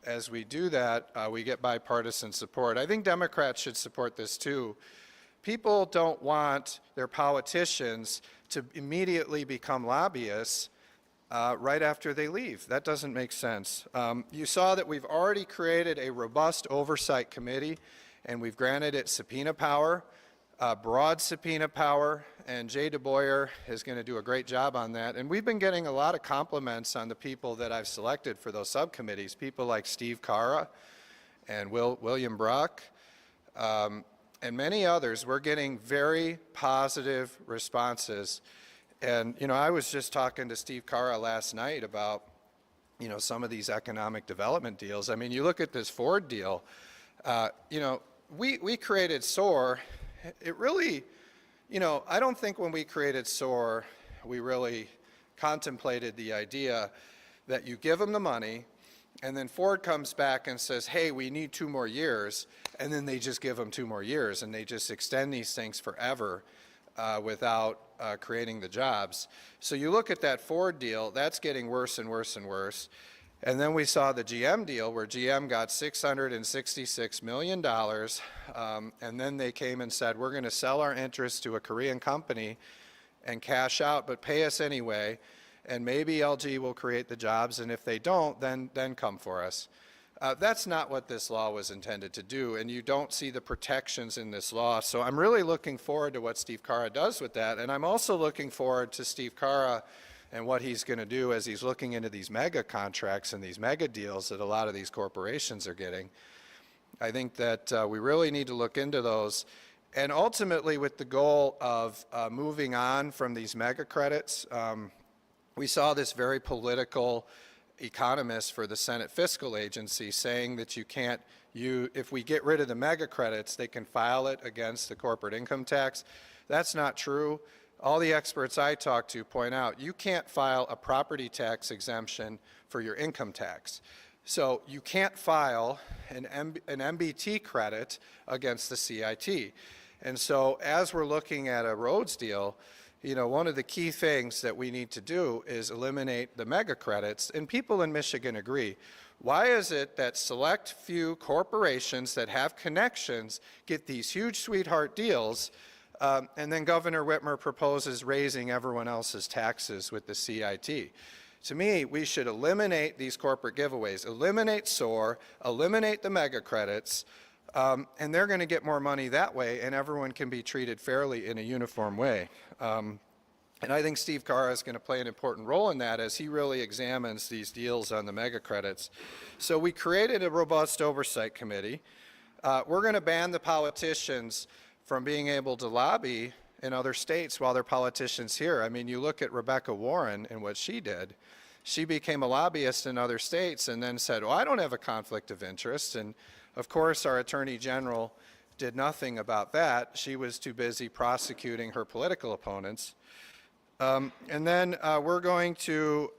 as we do that, we get bipartisan support. I think Democrats should support this too. People don't want their politicians to immediately become lobbyists right after they leave. That doesn't make sense. You saw that we've already created a robust oversight committee, and we've granted it subpoena power, broad subpoena power, and Jay DeBoyer is going to do a great job on that. And we've been getting a lot of compliments on the people that I've selected for those subcommittees, people like Steve Carra and William Bruck, and many others. We're getting very positive responses. And, you know, I was just talking to Steve Carra last night about, you know, some of these economic development deals. I mean, you look at this Ford deal, you know, we created SOAR. It really, you know, I don't think when we created SOAR, we really contemplated the idea that you give them the money, and then Ford comes back and says, hey, we need 2 more years, and then they just give them 2 more years, and they just extend these things forever without creating the jobs. So you look at that Ford deal, that's getting worse and worse and worse. And then we saw the GM deal where GM got $666 million, and then they came and said, we're going to sell our interest to a Korean company and cash out, but pay us anyway, and maybe LG will create the jobs, and if they don't, then come for us. That's not what this law was intended to do, and you don't see the protections in this law. So I'm really looking forward to what Steve Carra does with that, and I'm also looking forward to Steve Carra and what he's going to do as he's looking into these mega contracts and these mega deals that a lot of these corporations are getting. I think that we really need to look into those, and ultimately with the goal of moving on from these mega credits. We saw this very political economist for the Senate Fiscal Agency saying that you can't, if we get rid of the mega credits, they can file it against the corporate income tax. That's not true. All the experts I talk to point out you can't file a property tax exemption for your income tax. So you can't file an MBT credit against the CIT. And so as we're looking at a roads deal, you know, one of the key things that we need to do is eliminate the mega credits, and people in Michigan agree. Why is it that select few corporations that have connections get these huge sweetheart deals, and then Governor Whitmer proposes raising everyone else's taxes with the CIT? To me, we should eliminate these corporate giveaways, eliminate SOAR, eliminate the mega credits, and they're going to get more money that way, and everyone can be treated fairly in a uniform way. And I think Steve Carra is going to play an important role in that as he really examines these deals on the mega credits. So we created a robust oversight committee. We're going to ban the politicians from being able to lobby in other states while they're politicians here. I mean, you look at Rebecca Warren and what she did. She became a lobbyist in other states and then said, well, I don't have a conflict of interest. And of course, our Attorney General did nothing about that. She was too busy prosecuting her political opponents. And then we're going to,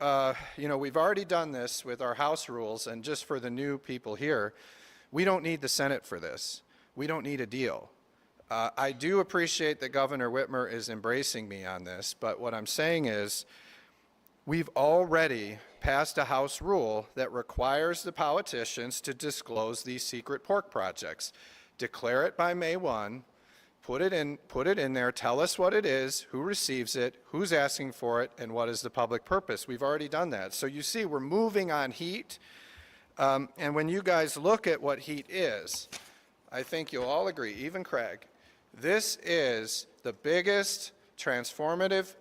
you know, we've already done this with our House rules, and just for the new people here, we don't need the Senate for this. We don't need a deal. I do appreciate that Governor Whitmer is embracing me on this, but what I'm saying is we've already passed a House rule that requires the politicians to disclose these secret pork projects. Declare it by May 1, put it in there, tell us what it is, who receives it, who's asking for it, and what is the public purpose. We've already done that. So you see, we're moving on heat, and when you guys look at what heat is, I think you'll all agree, even Craig, this is the biggest transformative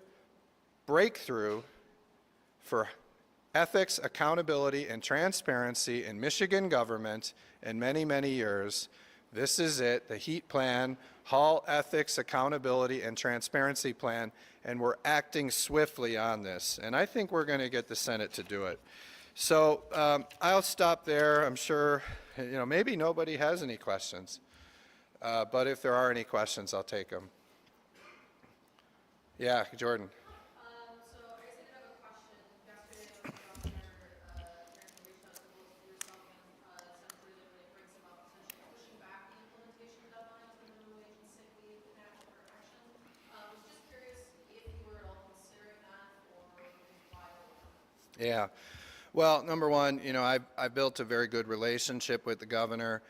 breakthrough for ethics, accountability, and transparency in Michigan government in many, many years. This is it, the HEAT plan, Hall Ethics, Accountability, and Transparency Plan, and we're acting swiftly on this. And I think we're going to get the Senate to do it. So I'll stop there. I'm sure, you know, maybe nobody has any questions. But if there are any questions, I'll take them. Yeah, Jordan. Yeah. Well, number one, I've built a very good relationship with the governor.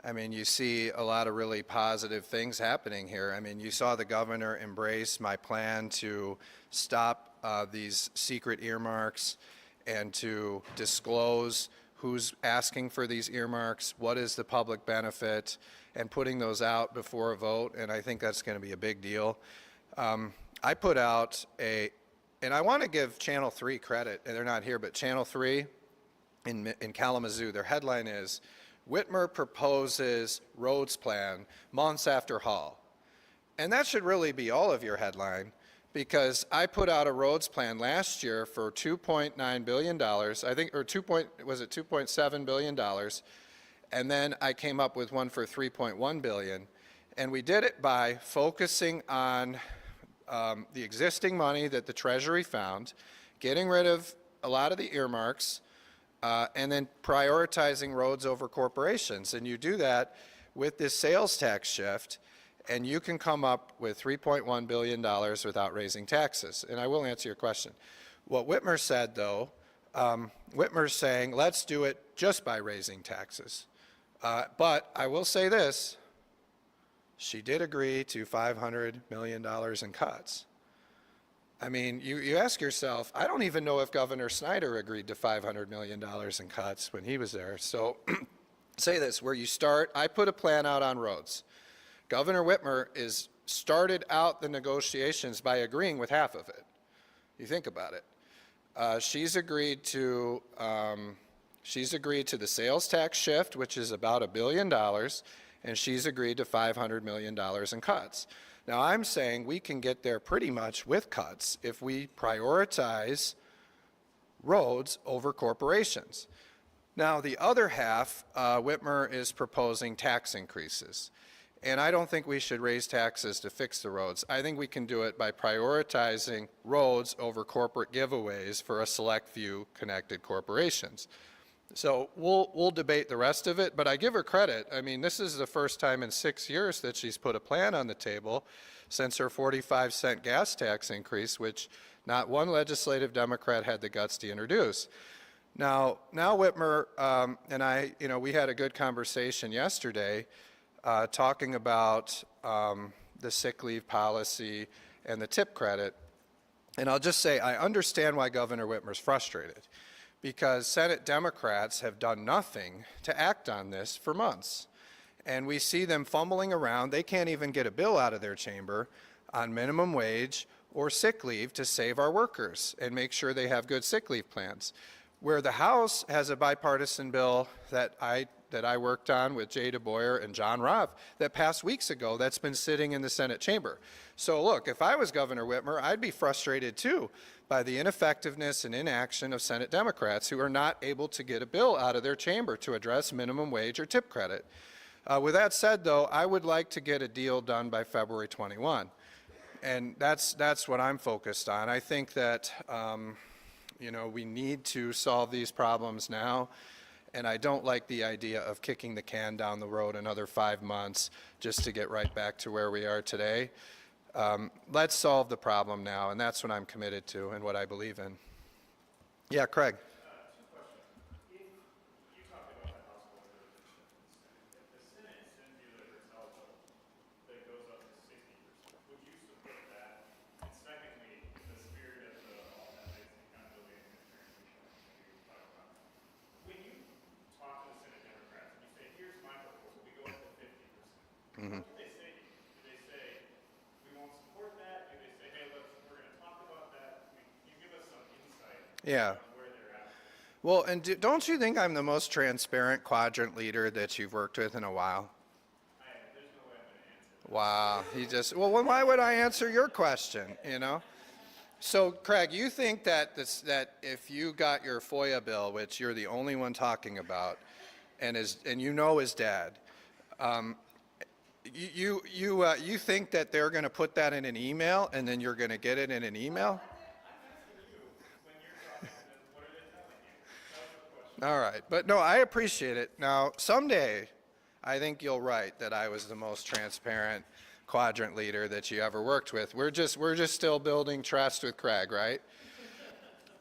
I mean, you see a lot of really positive things happening here. I mean, you saw the governor embrace my plan to stop these secret earmarks and to disclose who's asking for these earmarks, what is the public benefit, and putting those out before a vote, and I think that's going to be a big deal. I put out and I want to give Channel 3 credit, and they're not here, but Channel 3 in Kalamazoo, their headline is, Whitmer proposes roads plan months after Hall. And that should really be all of your headline, because I put out a roads plan last year for $2.9 billion, I think, or was it $2.7 billion, and then I came up with one for $3.1 billion, and we did it by focusing on the existing money that the Treasury found, getting rid of a lot of the earmarks, and then prioritizing roads over corporations. And you do that with this sales tax shift, and you can come up with $3.1 billion without raising taxes. And I will answer your question. What Whitmer said, though, Whitmer's saying, let's do it just by raising taxes. But I will say this, she did agree to $500 million in cuts. I mean, you ask yourself, I don't even know if Governor Snyder agreed to $500 million in cuts when he was there. So say this, where you start, I put a plan out on roads. Governor Whitmer started out the negotiations by agreeing with half of it. You think about it. She's agreed to the sales tax shift, which is about $1 billion, and she's agreed to $500 million in cuts. Now, I'm saying we can get there pretty much with cuts if we prioritize roads over corporations. Now, the other half, Whitmer is proposing tax increases. And I don't think we should raise taxes to fix the roads. I think we can do it by prioritizing roads over corporate giveaways for a select few connected corporations. So we'll debate the rest of it, but I give her credit. I mean, this is the first time in 6 years that she's put a plan on the table since her 45-cent gas tax increase, which not one legislative Democrat had the guts to introduce. Now Whitmer and I, we had a good conversation yesterday talking about the sick leave policy and the tip credit. And I'll just say, I understand why Governor Whitmer's frustrated, because Senate Democrats have done nothing to act on this for months. And we see them fumbling around. They can't even get a bill out of their chamber on minimum wage or sick leave to save our workers and make sure they have good sick leave plans. Where the House has a bipartisan bill that I worked on with Jay DeBoyer and John Robb that passed weeks ago that's been sitting in the Senate chamber. So look, if I was Governor Whitmer, I'd be frustrated too by the ineffectiveness and inaction of Senate Democrats who are not able to get a bill out of their chamber to address minimum wage or tip credit. With that said, though, I would like to get a deal done by February 21. And that's what I'm focused on. I think that we need to solve these problems now. And I don't like the idea of kicking the can down the road another 5 months just to get right back to where we are today. Let's solve the problem now, and that's what I'm committed to and what I believe in. Yeah, Craig. Mm-hmm. What do they say? Do they say, we won't support that? Do they say, hey, look, we're going to talk about that? I mean, can you give us some insight on where they're at? Well, and don't you think I'm the most transparent quadrant leader that you've worked with in a while? There's no way I'm going to answer that. Wow. Well, why would I answer your question, So, Craig, you think that if you got your FOIA bill, which you're the only one talking about, and his dad, you think that they're going to put that in an email and then you're going to get it in an email? I'm asking you, when you're talking to them, what are they telling you? That's the question. All right. But no, I appreciate it. Now, someday, I think you'll write that I was the most transparent quadrant leader that you ever worked with. We're just still building trust with Craig, right?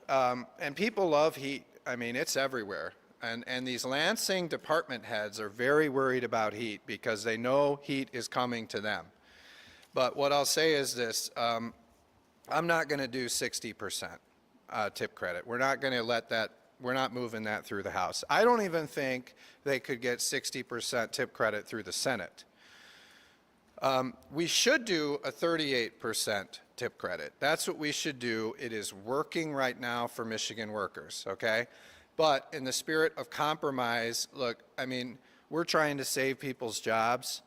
And people love heat. I mean, it's everywhere. And these Lansing department heads are very worried about heat because they know heat is coming to them. But what I'll say is this, I'm not going to do 60% tip credit. We're not going to let that, we're not moving that through the House. I don't even think they could get 60% tip credit through the Senate. We should do a 38% tip credit. That's what we should do. It is working right now for Michigan workers, okay? But in the spirit of compromise, look, I mean, we're trying to save people's jobs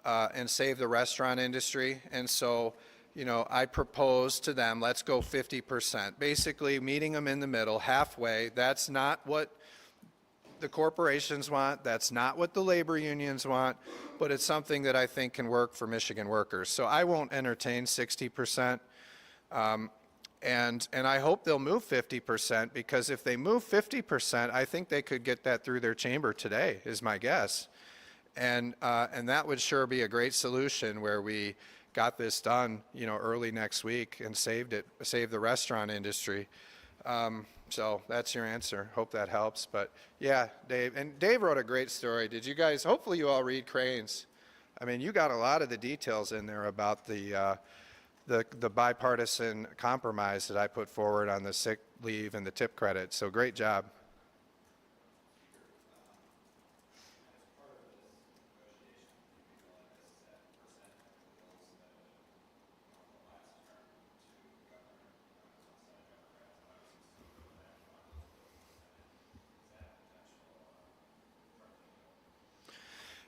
and save the restaurant industry. And so, you know, I propose to them, let's go 50%. Basically, meeting them in the middle, halfway. That's not what the corporations want. That's not what the labor unions want. But it's something that I think can work for Michigan workers. So I won't entertain 60%. And I hope they'll move 50%, because if they move 50%, I think they could get that through their chamber today, is my guess. And that would sure be a great solution, where we got this done, you know, early next week and saved the restaurant industry. So that's your answer. Hope that helps. But yeah, Dave. And Dave wrote a great story. Did you guys, hopefully you all read Cranes. I mean, you got a lot of the details in there about the bipartisan compromise that I put forward on the sick leave and the tip credit. So great job.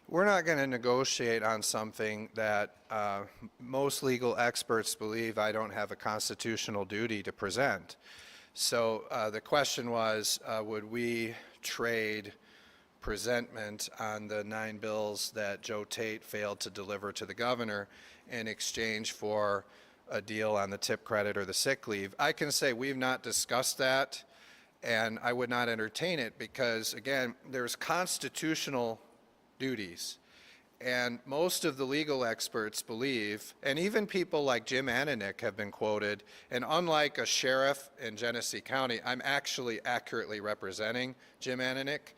We're not going to negotiate on something that most legal experts believe I don't have a constitutional duty to present. So the question was, would we trade presentment on the 9 bills that Joe Tate failed to deliver to the governor in exchange for a deal on the tip credit or the sick leave? I can say we've not discussed that, and I would not entertain it because, again, there's constitutional duties. And most of the legal experts believe, and even people like Jim Ananick have been quoted, and unlike a sheriff in Genesee County, I'm actually accurately representing Jim Ananick.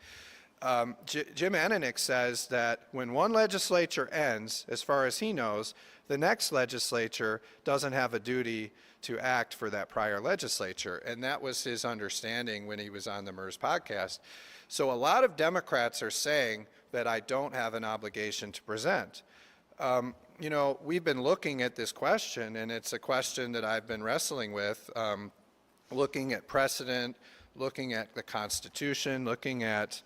Jim Ananick says that when one legislature ends, as far as he knows, the next legislature doesn't have a duty to act for that prior legislature. And that was his understanding when he was on the MERS podcast. So a lot of Democrats are saying that I don't have an obligation to present. You know, we've been looking at this question, and it's a question that I've been wrestling with, looking at precedent, looking at the Constitution, looking at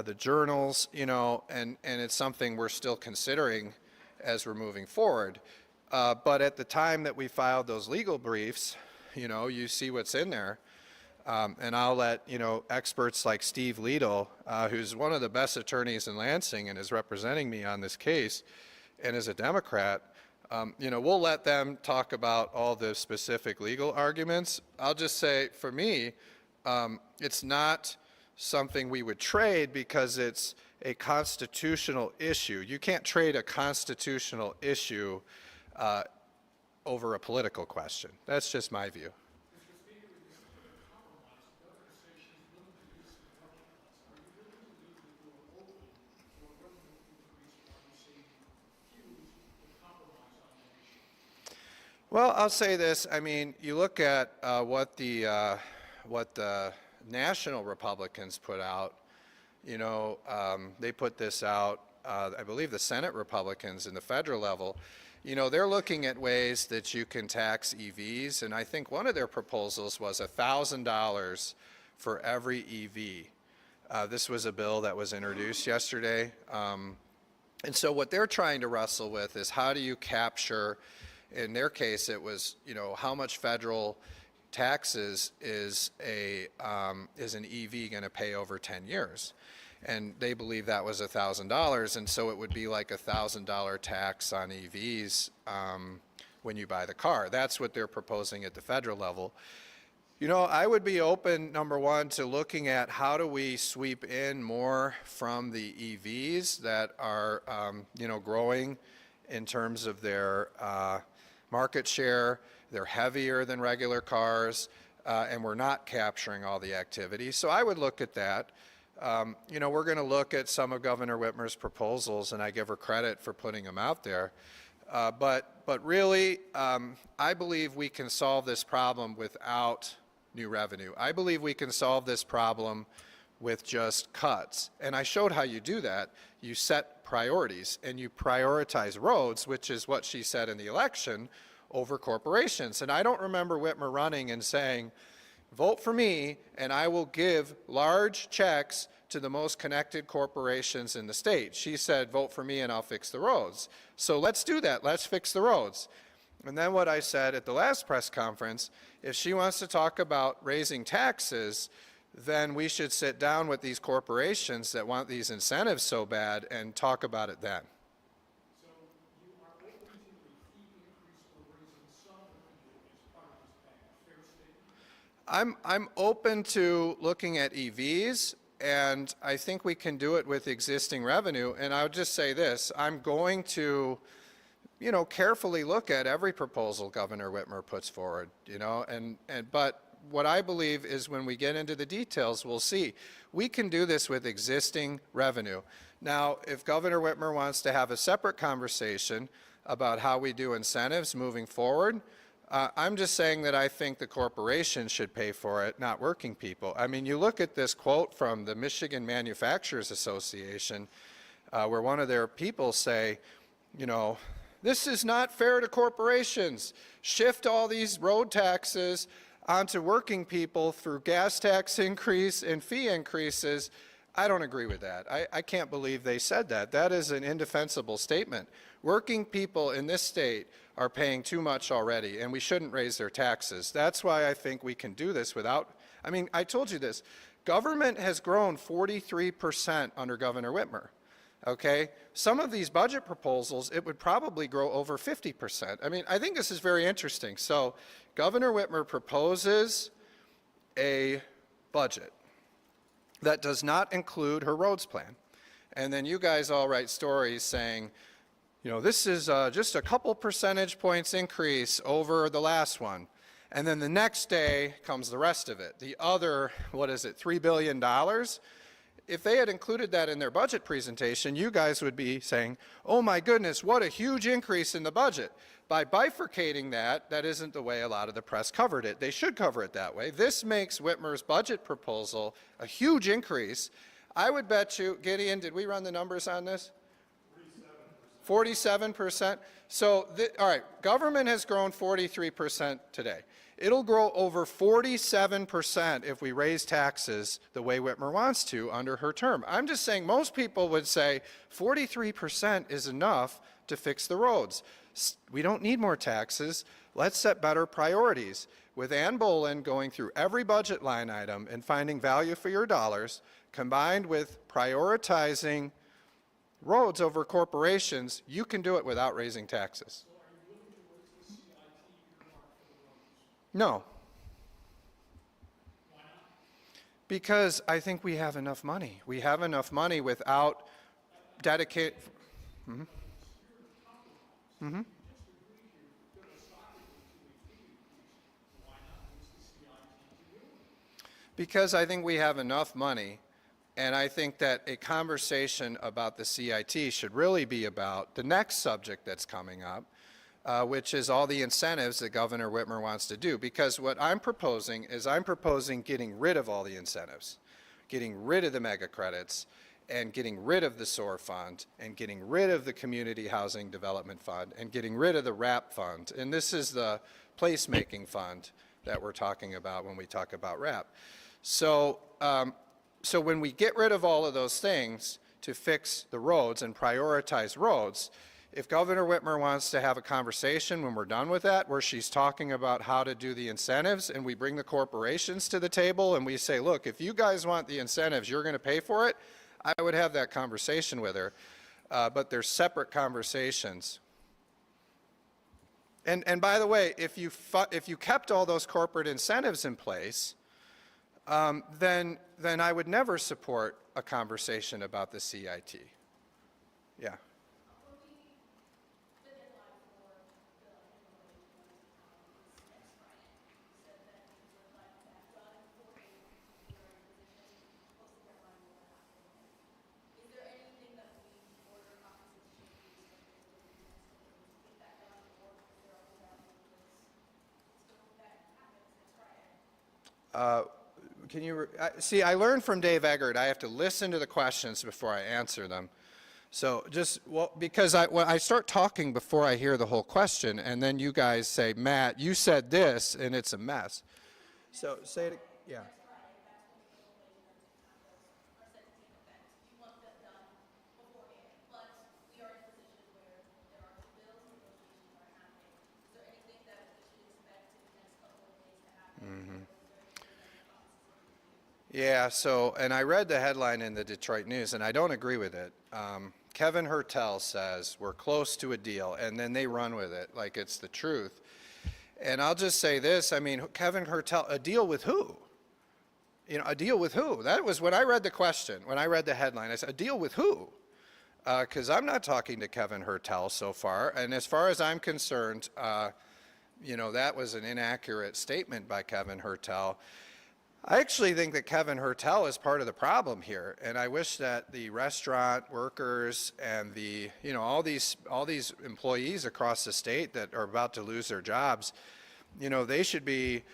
the journals, you know, and it's something we're still considering as we're moving forward. But at the time that we filed those legal briefs, you know, you see what's in there. And I'll let, you know, experts like Steve Liedel, who's one of the best attorneys in Lansing and is representing me on this case and is a Democrat, you know, we'll let them talk about all the specific legal arguments. I'll just say, for me, it's not something we would trade because it's a constitutional issue. You can't trade a constitutional issue over a political question. That's just my view. Well, I'll say this. I mean, you look at what the national Republicans put out. You know, they put this out. I believe the Senate Republicans in the federal level. You know, they're looking at ways that you can tax EVs, and I think one of their proposals was $1,000 for every EV. This was a bill that was introduced yesterday, and so what they're trying to wrestle with is how do you capture. In their case, it was, you know, how much federal taxes is an EV going to pay over 10 years? And they believe that was $1,000, and so it would be like $1,000 tax on EVs when you buy the car. That's what they're proposing at the federal level. You know, I would be open, number one, to looking at how do we sweep in more from the EVs that are, you know, growing in terms of their market share. They're heavier than regular cars. and we're not capturing all the activity. So I would look at that. You know, we're going to look at some of Governor Whitmer's proposals, and I give her credit for putting them out there. But really, I believe we can solve this problem without new revenue. I believe we can solve this problem with just cuts. And I showed how you do that. You set priorities, and you prioritize roads, which is what she said in the election, over corporations. And I don't remember Whitmer running and saying, vote for me, and I will give large checks to the most connected corporations in the state. She said, vote for me and I'll fix the roads. So let's do that. Let's fix the roads. And then what I said at the last press conference, if she wants to talk about raising taxes, then we should sit down with these corporations that want these incentives so bad and talk about it then. So you are open to a fee increase or raising some revenue as part of this package, fair statement? I'm open to looking at EVs, and I think we can do it with existing revenue. And I would just say this, I'm going to, you know, carefully look at every proposal Governor Whitmer puts forward, you know, but what I believe is when we get into the details, we'll see. We can do this with existing revenue. Now, if Governor Whitmer wants to have a separate conversation about how we do incentives moving forward, I'm just saying that I think the corporation should pay for it, not working people. I mean, you look at this quote from the Michigan Manufacturers Association, where one of their people say, you know, this is not fair to corporations. Shift all these road taxes onto working people through gas tax increase and fee increases. I don't agree with that. I can't believe they said that. That is an indefensible statement. Working people in this state are paying too much already, and we shouldn't raise their taxes. That's why I think we can do this without, I mean, I told you this. Government has grown 43% under Governor Whitmer. Okay, some of these budget proposals, it would probably grow over 50%. I mean, I think this is very interesting. So Governor Whitmer proposes a budget that does not include her roads plan. And then you guys all write stories saying, you know, this is just a couple percentage points increase over the last one. And then the next day comes the rest of it. The other, what is it, $3 billion? If they had included that in their budget presentation, you guys would be saying, oh my goodness, what a huge increase in the budget. By bifurcating that, that isn't the way a lot of the press covered it. They should cover it that way. This makes Whitmer's budget proposal a huge increase. I would bet you, Gideon, did we run the numbers on this? 47%. So, all right, government has grown 43% today. It'll grow over 47% if we raise taxes the way Whitmer wants to under her term. I'm just saying most people would say 43% is enough to fix the roads. We don't need more taxes. Let's set better priorities. With Ann Bolin going through every budget line item and finding value for your dollars, combined with prioritizing roads over corporations, you can do it without raising taxes. So are you looking to raise the CIT earmark for the roads? No, Why not? because I think we have enough money. We have enough money without dedicate. You just agreed here philosophically to a fee increase. Why not use the CIT to do it? Because I think we have enough money, and I think that a conversation about the CIT should really be about the next subject that's coming up, which is all the incentives that Governor Whitmer wants to do. Because what I'm proposing is I'm proposing getting rid of all the incentives, getting rid of the mega credits, and getting rid of the SOAR fund, and getting rid of the Community Housing Development Fund, and getting rid of the RAP fund. And this is the placemaking fund that we're talking about when we talk about RAP. So when we get rid of all of those things to fix the roads and prioritize roads, if Governor Whitmer wants to have a conversation when we're done with that, where she's talking about how to do the incentives, and we bring the corporations to the table and we say, look, if you guys want the incentives, you're going to pay for it, I would have that conversation with her. But they're separate conversations. And by the way, if you kept all those corporate incentives in place, then I would never support a conversation about the CIT. Yeah. Can you, see, I learned from Dave Eggert, I have to listen to the questions before I answer them. So just, well, because when I start talking before I hear the whole question, and then you guys say, Matt, you said this, and it's a mess. So say it, yeah. Yeah, so, and I read the headline in the Detroit News, and I don't agree with it. Kevin Hertel says, we're close to a deal, and then they run with it like it's the truth. And I'll just say this, I mean, Kevin Hertel, a deal with who? You know, a deal with who? That was when I read the question, when I read the headline, I said, a deal with who? Because I'm not talking to Kevin Hertel so far, and as far as I'm concerned, you know, that was an inaccurate statement by Kevin Hertel. I actually think that Kevin Hertel is part of the problem here, and I wish that the restaurant workers and the, you know, all these employees across the state that are about to lose their jobs, you know, they should be,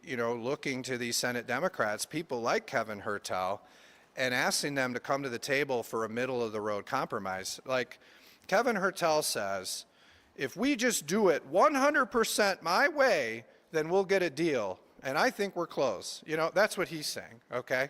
you know, looking to these Senate Democrats, people like Kevin Hertel, and asking them to come to the table for a middle-of-the-road compromise. Like Kevin Hertel says, if we just do it 100% my way, then we'll get a deal. And I think we're close. You know, that's what he's saying, okay?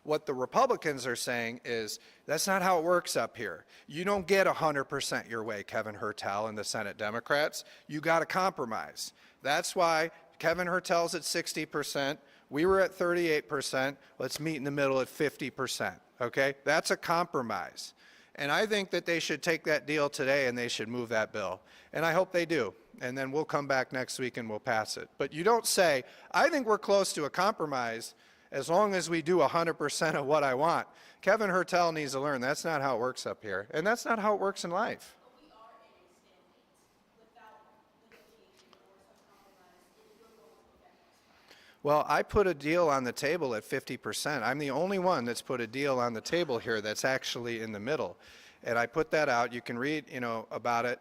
What the Republicans are saying is, that's not how it works up here. You don't get 100% your way, Kevin Hertel and the Senate Democrats. You got to compromise. That's why Kevin Hertel's at 60%. We were at 38%. Let's meet in the middle at 50%, okay? That's a compromise. And I think that they should take that deal today and they should move that bill. And I hope they do. And then we'll come back next week and we'll pass it. But you don't say, I think we're close to a compromise as long as we do 100% of what I want. Kevin Hertel needs to learn that's not how it works up here. And that's not how it works in life. Well, I put a deal on the table at 50%. I'm the only one that's put a deal on the table here that's actually in the middle. And I put that out. You can read, you know, about it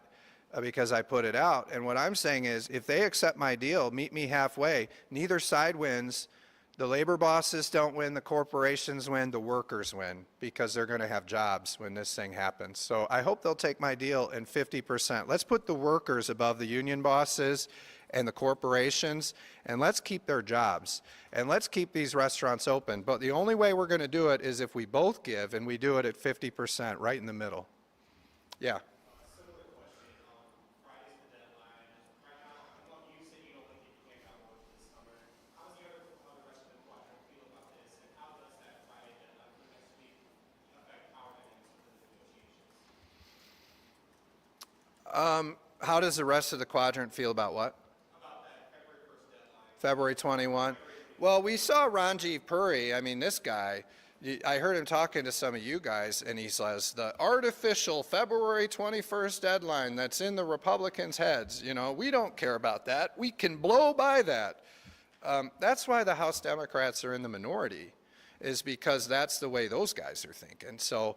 because I put it out. And what I'm saying is, if they accept my deal, meet me halfway, neither side wins. The labor bosses don't win, the corporations win, the workers win, because they're going to have jobs when this thing happens. So I hope they'll take my deal in 50%. Let's put the workers above the union bosses and the corporations, and let's keep their jobs. And let's keep these restaurants open. But the only way we're going to do it is if we both give, and we do it at 50%, right in the middle. Yeah. How does the rest of the quadrant feel about what? About that February 1st deadline. February 21. Well, we saw Ranjiv Puri. I mean, this guy, I heard him talking to some of you guys, and he says, the artificial February 21st deadline that's in the Republicans' heads, you know, we don't care about that. We can blow by that. That's why the House Democrats are in the minority, is because that's the way those guys are thinking. So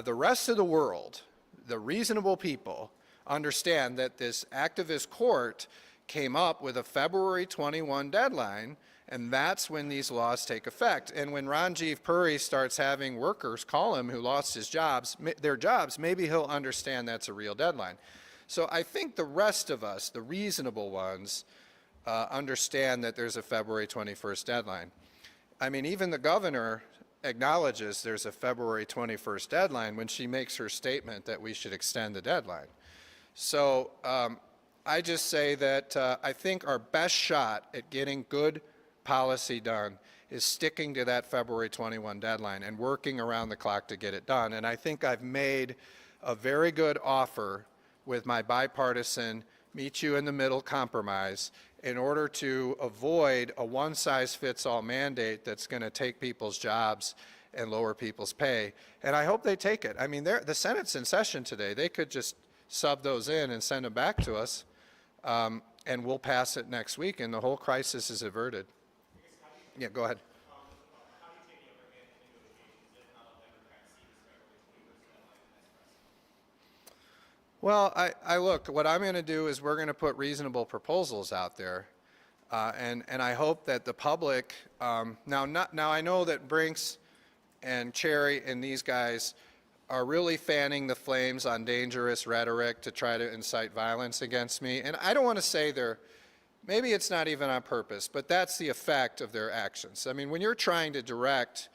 the rest of the world, the reasonable people, understand that this activist court came up with a February 21 deadline, and that's when these laws take effect. And when Ranjiv Puri starts having workers call him who lost their jobs, maybe he'll understand that's a real deadline. So I think the rest of us, the reasonable ones, understand that there's a February 21st deadline. I mean, even the governor acknowledges there's a February 21st deadline when she makes her statement that we should extend the deadline. So I just say that I think our best shot at getting good policy done is sticking to that February 21 deadline and working around the clock to get it done. And I think I've made a very good offer with my bipartisan meet you in the middle compromise in order to avoid a one-size-fits-all mandate that's going to take people's jobs and lower people's pay. And I hope they take it. I mean, the Senate's in session today. They could just sub those in and send them back to us, and we'll pass it next week, and the whole crisis is averted. Yeah, go ahead. Well, I look, what I'm going to do is we're going to put reasonable proposals out there. And I hope that the public, now I know that Brinks and Cherry and these guys are really fanning the flames on dangerous rhetoric to try to incite violence against me. And I don't want to say maybe it's not even on purpose, but that's the effect of their actions. I mean, when you're trying to direct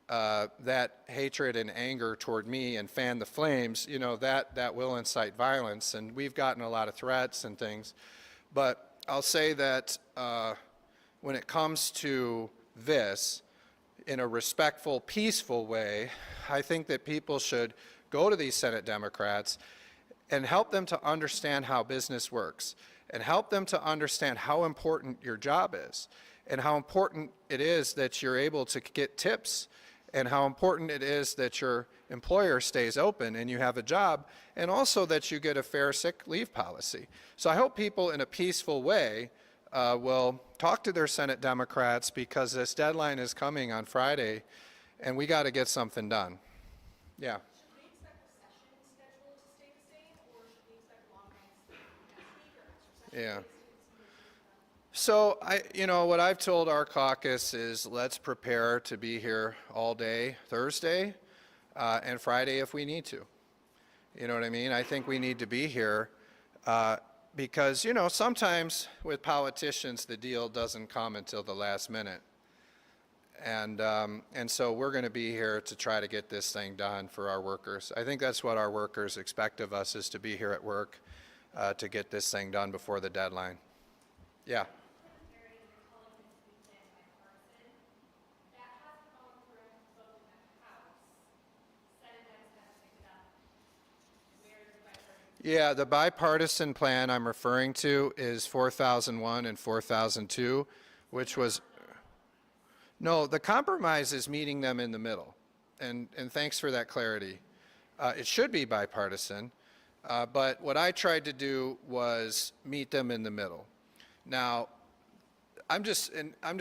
that hatred and anger toward me and fan the flames, you know, that will incite violence. And we've gotten a lot of threats and things. But I'll say that when it comes to this, in a respectful, peaceful way, I think that people should go to these Senate Democrats and help them to understand how business works, and help them to understand how important your job is, and how important it is that you're able to get tips, and how important it is that your employer stays open and you have a job, and also that you get a fair sick leave policy. So I hope people in a peaceful way will talk to their Senate Democrats, because this deadline is coming on Friday and we got to get something done. Yeah. Should we expect the session schedule to stay the same, or should we expect long nights as speaker, extra session Yeah. days? So what I've told our caucus is let's prepare to be here all day Thursday and Friday if we need to. You know what I mean? I think we need to be here because, sometimes with politicians the deal doesn't come until the last minute. And so we're going to be here to try to get this thing done for our workers. I think that's what our workers expect of us, is to be here at work to get this thing done before the deadline. Yeah. Yeah, the bipartisan plan I'm referring to is 4001 and 4002, which was, no, the compromise is meeting them in the middle. And thanks for that clarity. It should be bipartisan, but what I tried to do was meet them in the middle. Now, I'm just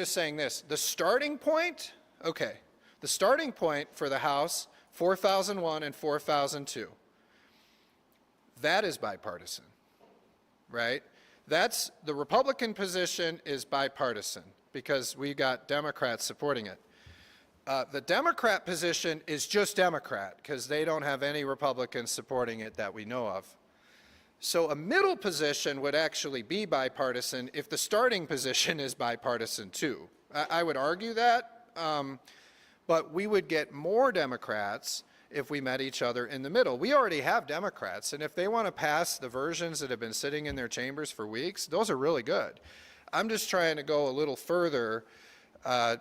saying this, the starting point, okay, the starting point for the House, 4001 and 4002. That is bipartisan, right? That's, the Republican position is bipartisan because we got Democrats supporting it. The Democrat position is just Democrat because they don't have any Republicans supporting it that we know of. So a middle position would actually be bipartisan if the starting position is bipartisan too. I would argue that, but we would get more Democrats if we met each other in the middle. We already have Democrats, and if they want to pass the versions that have been sitting in their chambers for weeks, those are really good. I'm just trying to go a little further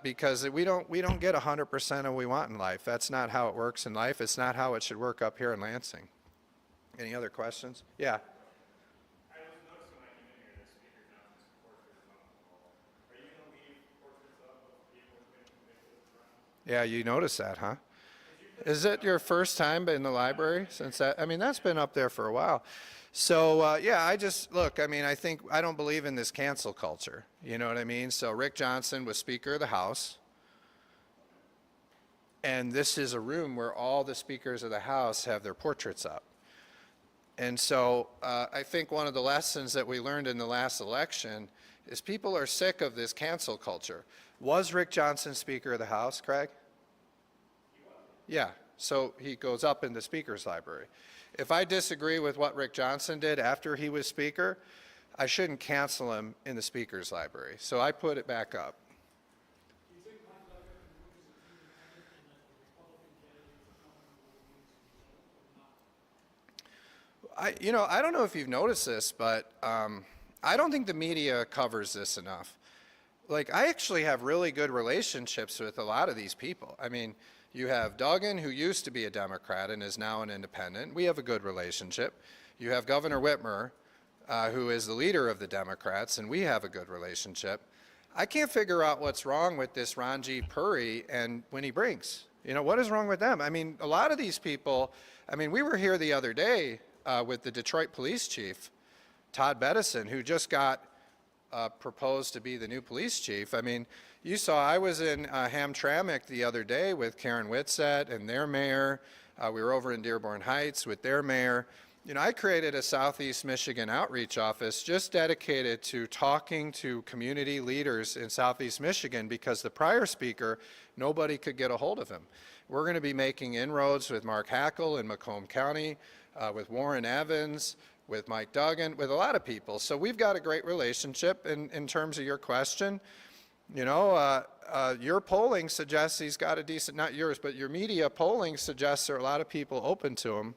because we don't get 100% of what we want in life. That's not how it works in life. It's not how it should work up here in Lansing. Any other questions? Yeah. I was noticing when I came in here that Speaker Johnson's portrait is on the wall. Are you going to leave portraits up of people who've been convicted of crimes? Yeah, you noticed that, huh? Is it your first time in the library since that? I mean, that's been up there for a while. So, yeah, I don't believe in this cancel culture. You know what I mean? So Rick Johnson was Speaker of the House. And this is a room where all the speakers of the House have their portraits up. And so I think one of the lessons that we learned in the last election is people are sick of this cancel culture. Was Rick Johnson Speaker of the House, Craig? Yeah, so he goes up in the Speaker's library. If I disagree with what Rick Johnson did after he was Speaker, I shouldn't cancel him in the Speaker's library. So I put it back up. I don't know if you've noticed this, but I don't think the media covers this enough. Like, I actually have really good relationships with a lot of these people. I mean, you have Duggan, who used to be a Democrat and is now an independent. We have a good relationship. You have Governor Whitmer, who is the leader of the Democrats, and we have a good relationship. I can't figure out what's wrong with this Ranjit Puri and Winnie Brinks. What is wrong with them? I mean, a lot of these people, we were here the other day with the Detroit police chief, Todd Bettison, who just got proposed to be the new police chief. I mean, you saw I was in Hamtramck the other day with Karen Whitsett and their mayor. We were over in Dearborn Heights with their mayor. You know, I created a Southeast Michigan outreach office just dedicated to talking to community leaders in Southeast Michigan because the prior speaker, nobody could get a hold of him. We're going to be making inroads with Mark Hackle in Macomb County, with Warren Evans, with Mike Duggan, with a lot of people. So we've got a great relationship in terms of your question. You know, your polling suggests he's got a decent, not yours, but your media polling suggests there are a lot of people open to him.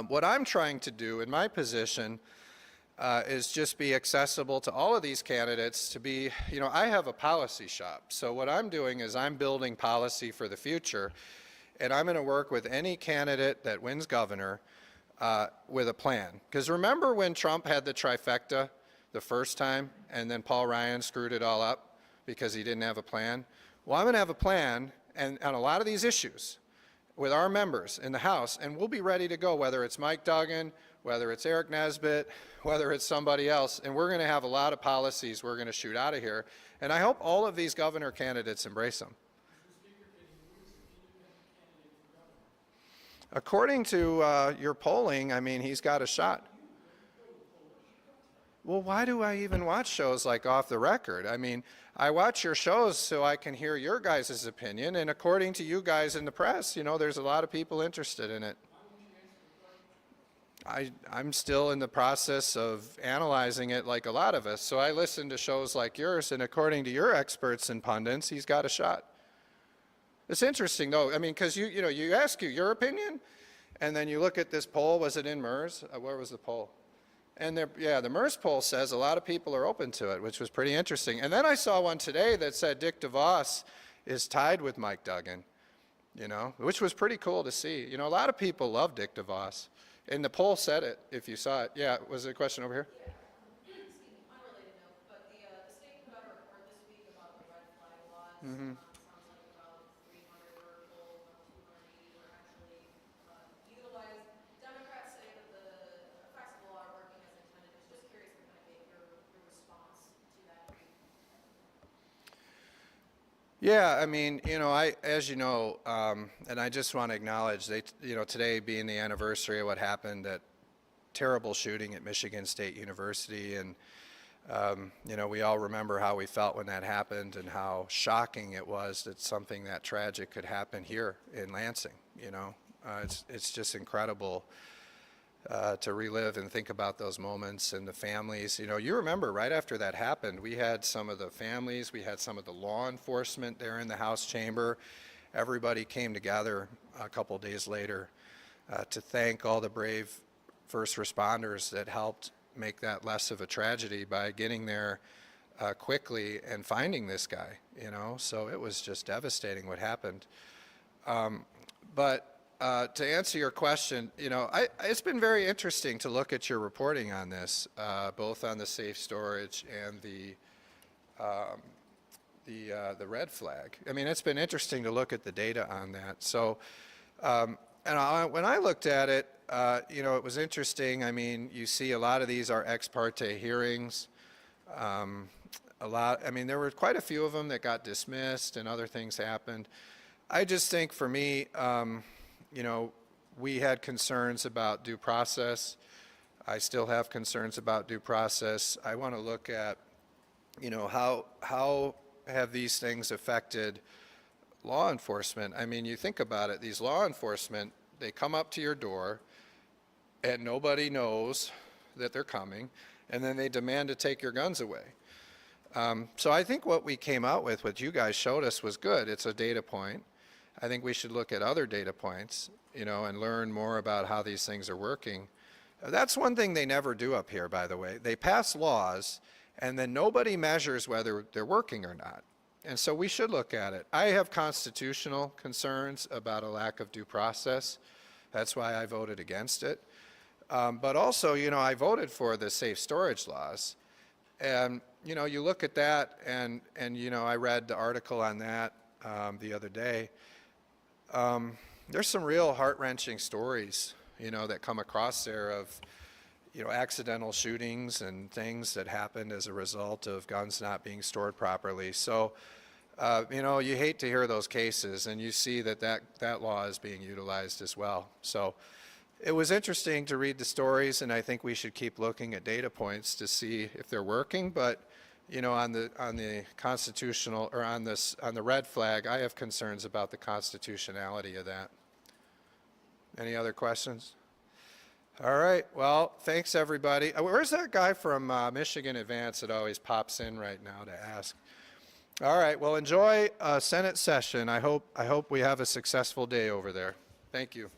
What I'm trying to do in my position is just be accessible to all of these candidates to be, you know, I have a policy shop. So what I'm doing is I'm building policy for the future, and I'm going to work with any candidate that wins governor with a plan. Because remember when Trump had the trifecta the first time, and then Paul Ryan screwed it all up because he didn't have a plan? Well, I'm going to have a plan and on a lot of these issues with our members in the House, and we'll be ready to go, whether it's Mike Duggan, whether it's Eric Nesbitt, whether it's somebody else, and we're going to have a lot of policies we're going to shoot out of here, and I hope all of these governor candidates embrace them. According to your polling, I mean, he's got a shot. Well, why do I even watch shows like Off the Record? I mean, I watch your shows so I can hear your guys' opinion, and according to you guys in the press, you know, there's a lot of people interested in it. I'm still in the process of analyzing it like a lot of us. So I listen to shows like yours, and according to your experts and pundits, he's got a shot. It's interesting, though. I mean, because you know, you ask your opinion, and then you look at this poll. Was it in MERS? Where was the poll? And the MERS poll says a lot of people are open to it, which was pretty interesting. And then I saw one today that said Dick DeVos is tied with Mike Duggan, you know, which was pretty cool to see. You know, a lot of people love Dick DeVos. And the poll said it, if you saw it. Yeah, was there a question over here? Yeah. Excuse me, unrelated note, but the state put out a report this week about the red flag laws. Sounds like about 300 were pulled, about 280 were actually utilized. Democrats say that the effects of the law are working as intended. I was just curious to kind of get your response to that. Yeah, I mean, you know, as you know, and I just want to acknowledge, you know, today being the anniversary of what happened, that terrible shooting at Michigan State University, and you know, we all remember how we felt when that happened and how shocking it was that something that tragic could happen here in Lansing. You know, it's just incredible to relive and think about those moments and the families. You know, you remember right after that happened, we had some of the families, we had some of the law enforcement there in the House chamber. Everybody came together a couple days later to thank all the brave first responders that helped make that less of a tragedy by getting there quickly and finding this guy, you know. So it was just devastating what happened. But to answer your question, you know, it's been very interesting to look at your reporting on this, both on the safe storage and the red flag. I mean, it's been interesting to look at the data on that. So, when I looked at it, you know, it was interesting. I mean, you see a lot of these are ex parte hearings. I mean, there were quite a few of them that got dismissed and other things happened. I just think for me, you know, we had concerns about due process. I still have concerns about due process. I want to look at, you know, how have these things affected law enforcement? I mean, you think about it, these law enforcement, they come up to your door and nobody knows that they're coming, and then they demand to take your guns away. So I think what we came out with, what you guys showed us, was good. It's a data point. I think we should look at other data points, you know, and learn more about how these things are working. That's one thing they never do up here, by the way. They pass laws, and then nobody measures whether they're working or not. And so we should look at it. I have constitutional concerns about a lack of due process. That's why I voted against it. But also, you know, I voted for the safe storage laws. And, you know, you look at that, and you know, I read the article on that the other day. There's some real heart-wrenching stories, you know, that come across there of, you know, accidental shootings and things that happened as a result of guns not being stored properly. So, you know, you hate to hear those cases, and you see that law is being utilized as well. So It was interesting to read the stories, and I think we should keep looking at data points to see if they're working. But, you know, on the constitutional, or on the red flag, I have concerns about the constitutionality of that. Any other questions? All right. Well, thanks everybody. Where's that guy from Michigan Advance that always pops in right now to ask? All right. Well, enjoy Senate session. I hope we have a successful day over there. Thank you.